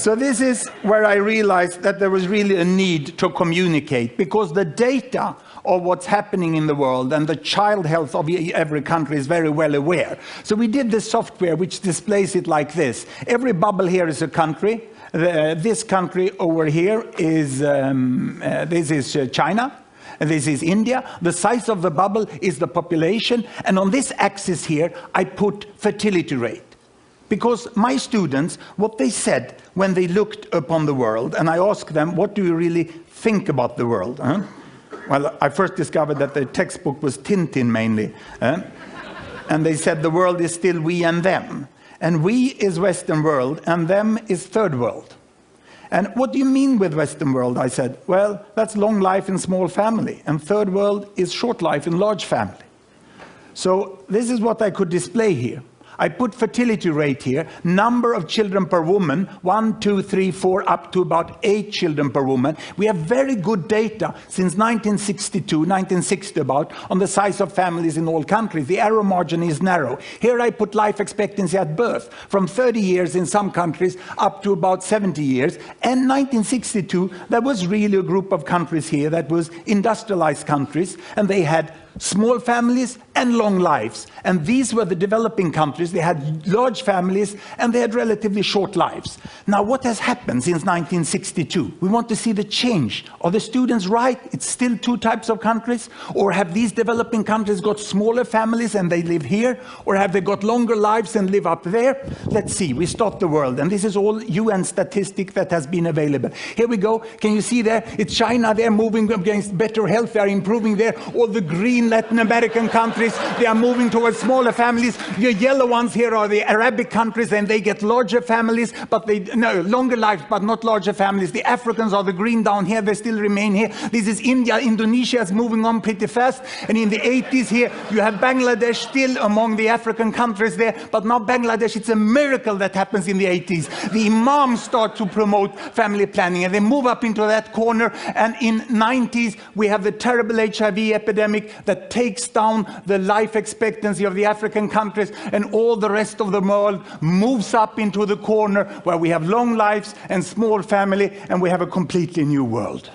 So this is where I realized that there was really a need to communicate, because the data of what's happening in the world and the child health of every country is very well aware. So we did this software which displays it like this. Every bubble here is a country. This country over here is China. This is India. The size of the bubble is the population. And on this axis here, I put fertility rate. Because my students, what they said when they looked upon the world, and I asked them, what do you really think about the world? Well, I first discovered that the textbook was Tintin mainly. And they said the world is still we and them. And we is Western world, and them is third world. And what do you mean with Western world? I said, well, that's long life in small family, and third world is short life in large family. So this is what I could display here. I put fertility rate here, number of children per woman, 1, 2, 3, 4, up to about 8 children per woman. We have very good data since 1962, 1960 about, on the size of families in all countries. The error margin is narrow. Here I put life expectancy at birth, from 30 years in some countries up to about 70 years. And 1962, there was really a group of countries here that was industrialized countries, and they had small families and long lives. And these were the developing countries. They had large families and they had relatively short lives. Now, what has happened since 1962? We want to see the change. Are the students right? It's still 2 types of countries? Or have these developing countries got smaller families and they live here? Or have they got longer lives and live up there? Let's see. We start the world. And this is all UN statistic that has been available. Here we go. Can you see there? It's China. They're moving against better health. They're improving there. All the green Latin American countries, they are moving towards smaller families. The yellow ones here are the Arabic countries, and they get larger families, but longer lives, but not larger families. The Africans are the green down here. They still remain here. This is India. Indonesia is moving on pretty fast. And in the 80s here, you have Bangladesh still among the African countries there. But now Bangladesh, it's a miracle that happens in the 80s. The imams start to promote family planning, and they move up into that corner. And in 90s, we have the terrible HIV epidemic that takes down the life expectancy of the African countries, and all the rest of the world moves up into the corner where we have long lives and small family, and we have a completely new world.